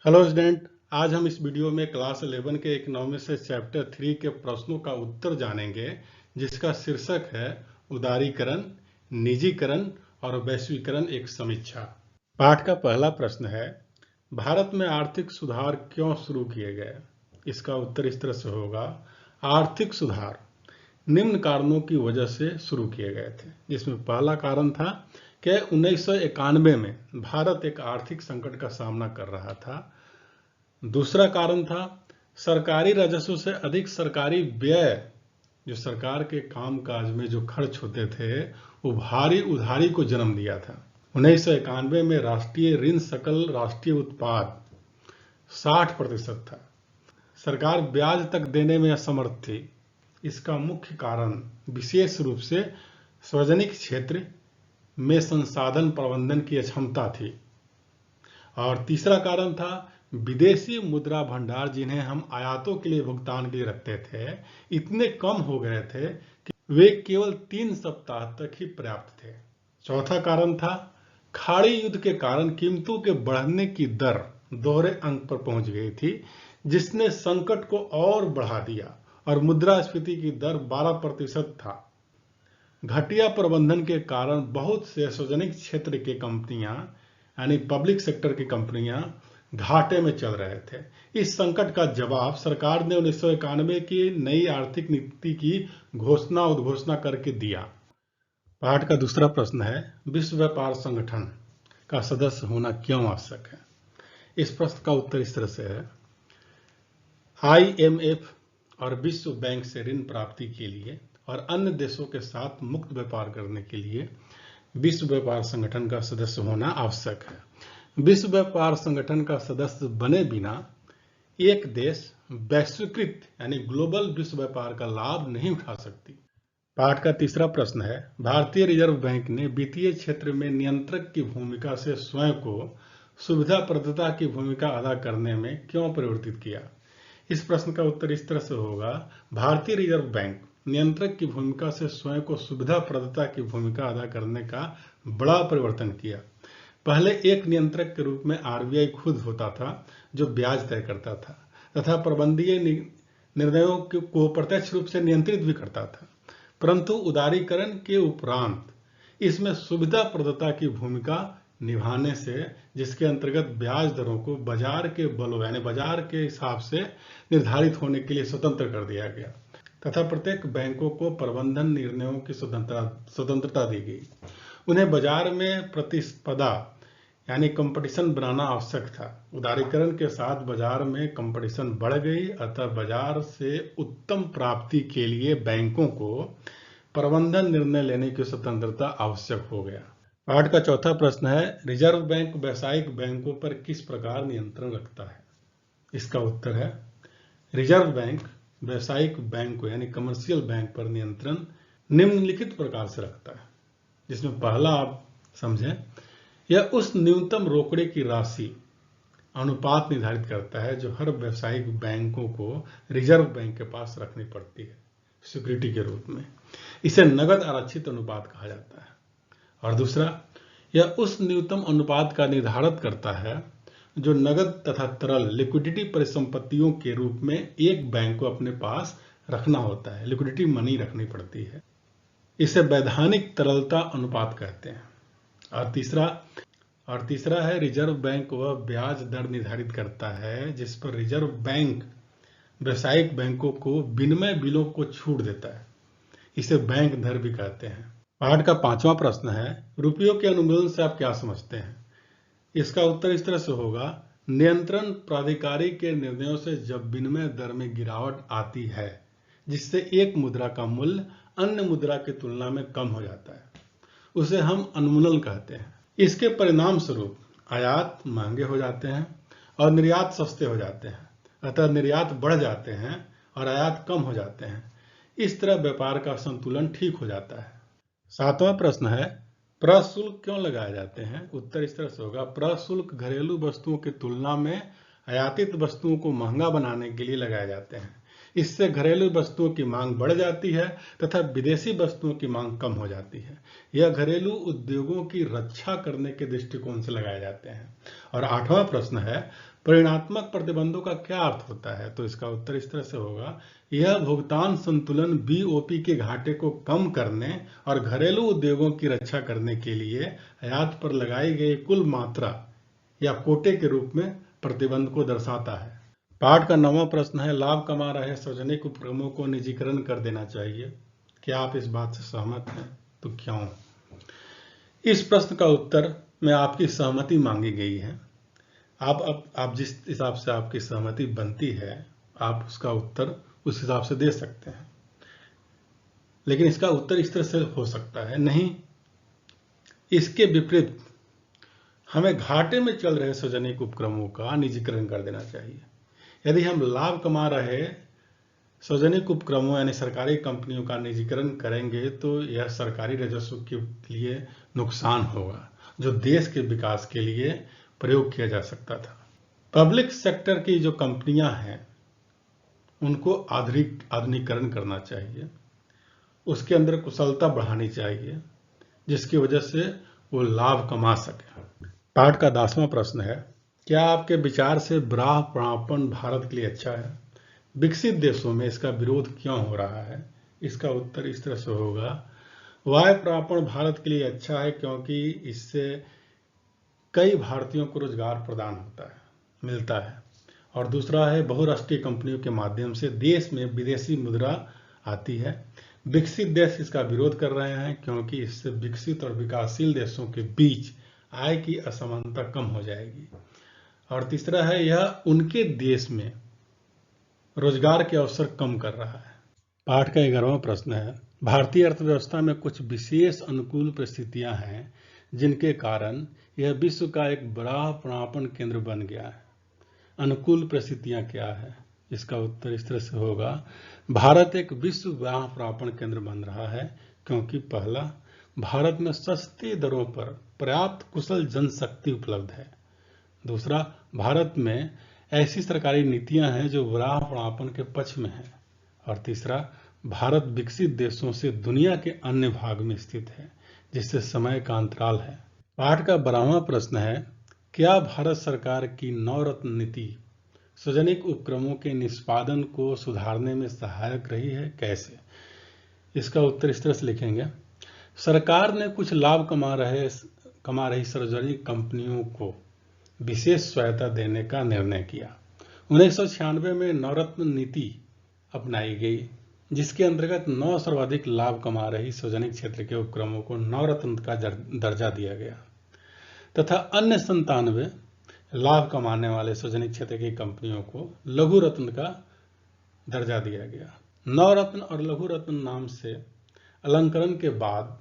Hello student. आज हम इस वीडियो में क्लास 11 के इकोनॉमिक्स से चैप्टर 3 के प्रश्नों का उत्तर जानेंगे, जिसका शीर्षक है उदारीकरण, निजीकरण और वैश्वीकरण एक समीक्षा। पाठ का पहला प्रश्न है, भारत में आर्थिक सुधार क्यों शुरू किए गए? इसका उत्तर इस तरह से होगा, आर्थिक सुधार निम्न कारणों की वजह से शुरू किए गए थे, जिसमें पहला कारण था कि 1991 में भारत एक आर्थिक संकट का सामना कर रहा था। दूसरा कारण था सरकारी राजस्व से अधिक सरकारी व्यय, जो सरकार के कामकाज में जो खर्च होते थे वो भारी उधारी को जन्म दिया था। 1991 में राष्ट्रीय ऋण सकल राष्ट्रीय उत्पाद 60% था। सरकार ब्याज तक देने में असमर्थ थी। इसका मुख्य कारण विशेष रूप से सार्वजनिक क्षेत्र में संसाधन प्रबंधन की अक्षमता थी। और तीसरा कारण था विदेशी मुद्रा भंडार, जिन्हें हम आयातों के लिए भुगतान के लिए रखते थे, इतने कम हो गए थे कि वे केवल 3 सप्ताह तक ही पर्याप्त थे। चौथा कारण था खाड़ी युद्ध के कारण कीमतों के बढ़ने की दर दोहरे अंक पर पहुंच गई थी, जिसने संकट को और बढ़ा दिया और मुद्रास्फीति की दर 12% था। घटिया प्रबंधन के कारण बहुत से सार्वजनिक क्षेत्र की कंपनियां यानी पब्लिक सेक्टर की कंपनियां घाटे में चल रहे थे। इस संकट का जवाब सरकार ने 1991 की नई आर्थिक नीति की उद्घोषणा करके दिया। पाठ का दूसरा प्रश्न है, विश्व व्यापार संगठन का सदस्य होना क्यों आवश्यक है? इस प्रश्न का उत्तर इस तरह से है, IMF और विश्व बैंक से ऋण प्राप्ति के लिए और अन्य देशों के साथ मुक्त व्यापार करने के लिए विश्व व्यापार संगठन का सदस्य होना आवश्यक है। विश्व व्यापार संगठन का सदस्य बने बिना एक देश वैश्वीकृत यानी ग्लोबल विश्व व्यापार का लाभ नहीं उठा सकती। पाठ का तीसरा प्रश्न है, भारतीय रिजर्व बैंक ने वित्तीय क्षेत्र में नियंत्रक की भूमिका से स्वयं को सुविधाप्रदता की भूमिका अदा करने में क्यों परिवर्तित किया? इस प्रश्न का उत्तर इस तरह से होगा, भारतीय रिजर्व बैंक नियंत्रक की भूमिका से स्वयं को सुविधाप्रदता की भूमिका अदा करने का बड़ा परिवर्तन किया। पहले एक नियंत्रक के रूप में RBI खुद होता था, जो ब्याज तय करता था तथा प्रबंधीय निर्णयों को प्रत्यक्ष रूप से नियंत्रित भी करता था। परंतु उदारीकरण के उपरांत इसमें सुविधाप्रदता की भूमिका निभाने से, जिसके अंतर्गत ब्याज दरों को बाजार के बलों यानी बाजार के हिसाब से निर्धारित होने के लिए स्वतंत्र कर दिया गया तथा प्रत्येक बैंकों को प्रबंधन निर्णयों की स्वतंत्रता दी गई। उन्हें बाजार में प्रतिस्पर्धा यानी कंपटीशन बनाना आवश्यक था। उदारीकरण के साथ बाजार में कंपटीशन बढ़ गई, अतः बाजार से उत्तम प्राप्ति के लिए बैंकों को प्रबंधन निर्णय लेने की स्वतंत्रता आवश्यक हो गया। पाठ का चौथा प्रश्न है, रिजर्व बैंक व्यावसायिक बैंकों पर किस प्रकार नियंत्रण रखता है? इसका उत्तर है, रिजर्व बैंक व्यावसायिक बैंक यानी कमर्शियल बैंक पर नियंत्रण निम्नलिखित प्रकार से रखता है, जिसमें पहला आप समझें, यह उस न्यूनतम रोकड़े की राशि अनुपात निर्धारित करता है जो हर व्यावसायिक बैंकों को रिजर्व बैंक के पास रखनी पड़ती है सिक्योरिटी के रूप में। इसे नगद आरक्षित अनुपात कहा जाता है। और दूसरा, यह उस न्यूनतम अनुपात का निर्धारण करता है जो नगद तथा तरल लिक्विडिटी परिसंपत्तियों के रूप में एक बैंक को अपने पास रखना होता है, लिक्विडिटी मनी रखनी पड़ती है। इसे वैधानिक तरलता अनुपात कहते हैं। और तीसरा है, रिजर्व बैंक वह ब्याज दर निर्धारित करता है जिस पर रिजर्व बैंक व्यावसायिक बैंकों को विनिमय बिलों को छूट देता है। इसे बैंक दर भी कहते हैं। पाठ का पांचवा प्रश्न है, रुपयों के अनुमोदन से आप क्या समझते हैं? इसका उत्तर इस तरह से होगा, नियंत्रण प्राधिकारी के निर्णयों से जब विनिमय दर में गिरावट आती है जिससे एक मुद्रा का मूल्य अन्य मुद्रा की तुलना में कम हो जाता है, उसे हम अनुमूलन कहते हैं। इसके परिणाम स्वरूप आयात महंगे हो जाते हैं और निर्यात सस्ते हो जाते हैं, अतः निर्यात बढ़ जाते हैं और आयात कम हो जाते हैं। इस तरह व्यापार का संतुलन ठीक हो जाता है। सातवां प्रश्न है, प्रशुल्क क्यों लगाए जाते हैं? उत्तर इस तरह से होगा, प्रशुल्क घरेलू वस्तुओं की तुलना में आयातित वस्तुओं को महंगा बनाने के लिए लगाए जाते हैं। इससे घरेलू वस्तुओं की मांग बढ़ जाती है तथा विदेशी वस्तुओं की मांग कम हो जाती है। यह घरेलू उद्योगों की रक्षा करने के दृष्टिकोण से लगाए जाते हैं। और 8वां प्रश्न है, परिणात्मक प्रतिबंधों का क्या अर्थ होता है? तो इसका उत्तर इस तरह से होगा, यह भुगतान संतुलन बीओपी के घाटे को कम करने और घरेलू उद्योगों की रक्षा करने के लिए आयात पर लगाई गई कुल मात्रा या कोटे के रूप में प्रतिबंध को दर्शाता है। पाठ का 9वां प्रश्न है, लाभ कमा रहे सार्वजनिक उपक्रमों को निजीकरण कर देना चाहिए। क्या आप इस बात से सहमत हैं? तो क्यों? इस प्रश्न का उत्तर में आपकी सहमति मांगी गई है। आप जिस हिसाब से आपकी सहमति बनती है, आप उसका उत्तर उस हिसाब से दे सकते हैं, लेकिन इसका उत्तर इस तरह से हो सकता है, नहीं, इसके विपरीत हमें घाटे में चल रहे सार्वजनिक उपक्रमों का निजीकरण कर देना चाहिए। यदि हम लाभ कमा रहे सार्वजनिक उपक्रमों यानी सरकारी कंपनियों का निजीकरण करेंगे तो यह सरकारी राजस्व के लिए नुकसान होगा, जो देश के विकास के लिए प्रयोग किया जा सकता था। पब्लिक सेक्टर की जो कंपनियां हैं उनको आधुनिकीकरण करना चाहिए, उसके अंदर कुशलता बढ़ानी चाहिए, जिसकी वजह से वो लाभ कमा सके। पाठ का 10वां प्रश्न है, क्या आपके विचार से ब्राह्य परापण भारत के लिए अच्छा है? विकसित देशों में इसका विरोध क्यों हो रहा है? इसका उत्तर इस तरह से होगा, वाह्य परापण भारत के लिए अच्छा है क्योंकि इससे कई भारतीयों को रोजगार प्रदान मिलता है। और दूसरा है, बहुराष्ट्रीय कंपनियों के माध्यम से देश में विदेशी मुद्रा आती है। विकसित देश इसका विरोध कर रहे हैं क्योंकि इससे विकसित और विकासशील देशों के बीच आय की असमानता कम हो जाएगी। और तीसरा है, यह उनके देश में रोजगार के अवसर कम कर रहा है। पाठ का 11वां प्रश्न है, भारतीय अर्थव्यवस्था में कुछ विशेष अनुकूल परिस्थितियां हैं जिनके कारण यह विश्व का एक बड़ा परापण केंद्र बन गया है। अनुकूल परिस्थितियां क्या है? इसका उत्तर इस तरह से होगा, भारत एक विश्व परापण केंद्र बन रहा है क्योंकि पहला, भारत में सस्ती दरों पर पर्याप्त कुशल जनशक्ति उपलब्ध है। दूसरा, भारत में ऐसी सरकारी नीतियां हैं जो परापण के पक्ष में हैं। और तीसरा, भारत विकसित देशों से दुनिया के अन्य भाग में स्थित है, जिससे समय का अंतराल है। पाठ का 12वां प्रश्न है, क्या भारत सरकार की नवरत्न नीति सार्वजनिक उपक्रमों के निष्पादन को सुधारने में सहायक रही है? कैसे? इसका उत्तर इस तरह से लिखेंगे, सरकार ने कुछ लाभ कमा रही सार्वजनिक कंपनियों को विशेष सहायता देने का निर्णय किया। 1996 में नवरत्न नीति अपनाई गई, जिसके अंतर्गत 9 सर्वाधिक लाभ कमा रही सार्वजनिक क्षेत्र के उपक्रमों को नवरत्न का दर्जा दिया गया तथा अन्य 97 लाभ कमाने वाले सार्वजनिक क्षेत्र की कंपनियों को लघु रत्न का दर्जा दिया गया। नवरत्न और लघु रत्न नाम से अलंकरण के बाद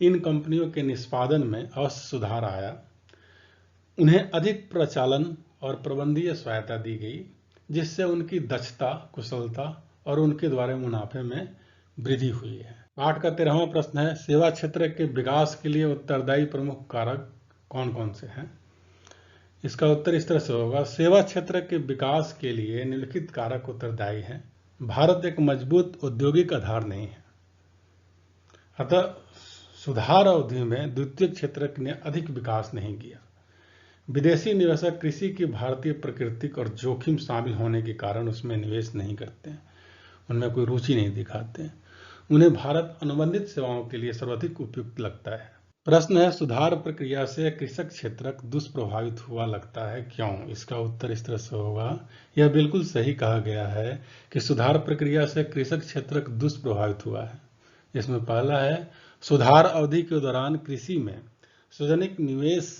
इन कंपनियों के निष्पादन में अवश्य सुधार आया। उन्हें अधिक प्रचालन और प्रबंधीय सहायता दी गई, जिससे उनकी दक्षता, कुशलता और उनके द्वारा मुनाफे में वृद्धि हुई है। पाठ का 13वां प्रश्न है, सेवा क्षेत्र के विकास के लिए उत्तरदायी प्रमुख कारक कौन कौन से हैं? इसका उत्तर इस तरह से होगा, सेवा क्षेत्र के विकास के लिए निम्नलिखित कारक उत्तरदायी हैं। भारत एक मजबूत औद्योगिक आधार नहीं है, अतः सुधार अवधि में द्वितीयक क्षेत्र ने अधिक विकास नहीं किया। विदेशी निवेशक कृषि की भारतीय प्राकृतिक और जोखिम शामिल होने के कारण उसमें निवेश नहीं करते हैं, उनमें कोई रुचि नहीं दिखाते। उन्हें भारत अनुबंधित सेवाओं के लिए सर्वाधिक उपयुक्त लगता है। प्रश्न है, सुधार प्रक्रिया से कृषक क्षेत्र दुष्प्रभावित हुआ लगता है, क्यों? इसका उत्तर इस तरह से होगा, यह बिल्कुल सही कहा गया है कि सुधार प्रक्रिया से कृषक क्षेत्र दुष्प्रभावित हुआ है। इसमें पहला है, सुधार अवधि के दौरान कृषि में सार्वजनिक निवेश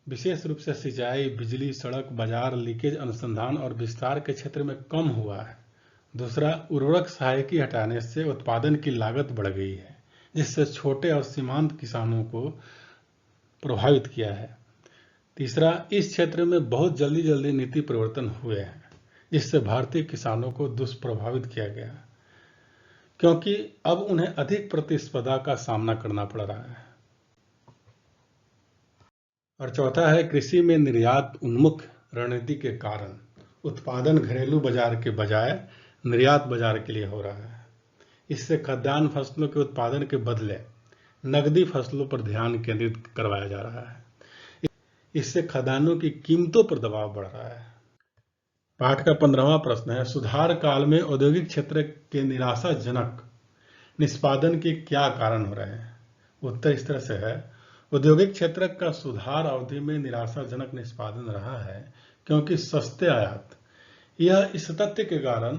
विशेष रूप से सिंचाई, बिजली, सड़क, बाजार, लीकेज अनुसंधान और विस्तार के क्षेत्र में कम हुआ है। दूसरा, उर्वरक सहायकी हटाने से उत्पादन की लागत बढ़ गई है, जिससे छोटे और सीमांत किसानों को प्रभावित किया है। तीसरा, इस क्षेत्र में बहुत जल्दी नीति परिवर्तन हुए हैं, जिससे भारतीय किसानों को दुष्प्रभावित किया गया, क्योंकि अब उन्हें अधिक प्रतिस्पर्धा का सामना करना पड़ रहा है। और चौथा है, कृषि में निर्यात उन्मुख रणनीति के कारण उत्पादन घरेलू बाजार के बजाय निर्यात बाजार के लिए हो रहा है। इससे खाद्यान्न फसलों के उत्पादन के बदले नकदी फसलों पर ध्यान केंद्रित करवाया जा रहा है। इससे खाद्यान्नों की कीमतों पर दबाव बढ़ रहा है। पाठ का 15वां प्रश्न है, सुधार काल में औद्योगिक क्षेत्र के निराशाजनक निष्पादन के क्या कारण हो रहे हैं? उत्तर इस तरह से है, औद्योगिक क्षेत्र का सुधार अवधि में निराशाजनक निष्पादन रहा है क्योंकि सस्ते आयात, यह इस तथ्य के कारण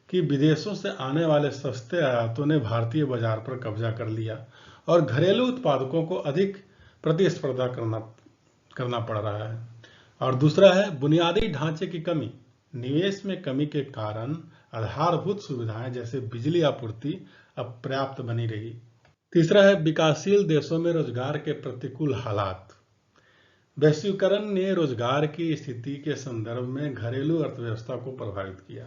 कि विदेशों से आने वाले सस्ते आयातों ने भारतीय बाजार पर कब्जा कर लिया और घरेलू उत्पादकों को अधिक प्रतिस्पर्धा करना पड़ रहा है। और दूसरा है बुनियादी ढांचे की कमी, निवेश में कमी के कारण आधारभूत सुविधाएं जैसे बिजली आपूर्ति अपर्याप्त बनी रही। तीसरा है विकासशील देशों में रोजगार के प्रतिकूल हालात, वैश्वीकरण ने रोजगार की स्थिति के संदर्भ में घरेलू अर्थव्यवस्था को प्रभावित किया।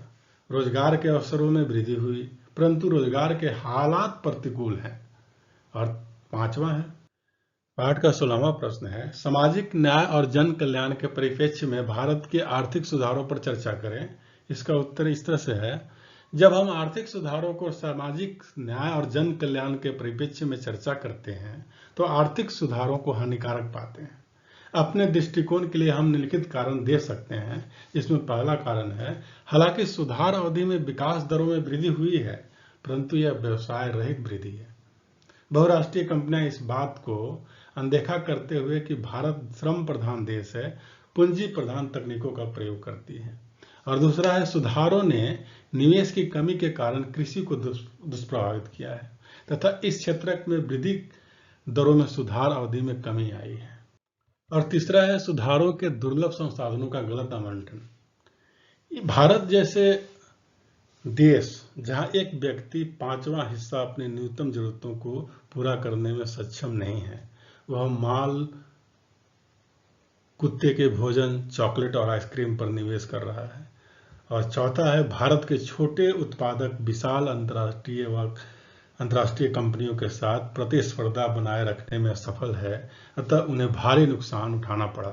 रोजगार के अवसरों में वृद्धि हुई परंतु रोजगार के हालात प्रतिकूल हैं। और पांचवा है, पाठ का 16वां प्रश्न है, सामाजिक न्याय और जन कल्याण के परिप्रेक्ष्य में भारत के आर्थिक सुधारों पर चर्चा करें। इसका उत्तर इस तरह से है, जब हम आर्थिक सुधारों को सामाजिक न्याय और जन कल्याण के परिप्रेक्ष्य में चर्चा करते हैं तो आर्थिक सुधारों को हानिकारक पाते हैं। अपने दृष्टिकोण के लिए हम निम्नलिखित कारण दे सकते हैं, जिसमें पहला कारण है, हालांकि सुधार अवधि में विकास दरों में वृद्धि हुई है परंतु यह व्यवसाय रहित वृद्धि है। बहुराष्ट्रीय कंपनियां इस बात को अनदेखा करते हुए कि भारत श्रम प्रधान देश है, पूंजी प्रधान तकनीकों का प्रयोग करती है। और दूसरा है, सुधारों ने निवेश की कमी के कारण कृषि को दुष्प्रभावित किया है तथा इस क्षेत्र में वृद्धि दरों में सुधार अवधि में कमी आई है। और तीसरा है, सुधारों के दुर्लभ संसाधनों का गलत आवंटन। भारत जैसे देश जहां एक व्यक्ति 5वां हिस्सा अपने न्यूनतम जरूरतों को पूरा करने में सक्षम नहीं है, वह माल, कुत्ते के भोजन, चॉकलेट और आइसक्रीम पर निवेश कर रहा है। और चौथा है, भारत के छोटे उत्पादक विशाल अंतर्राष्ट्रीय कंपनियों के साथ प्रतिस्पर्धा बनाए रखने में असफल है, अतः उन्हें भारी नुकसान उठाना पड़ा।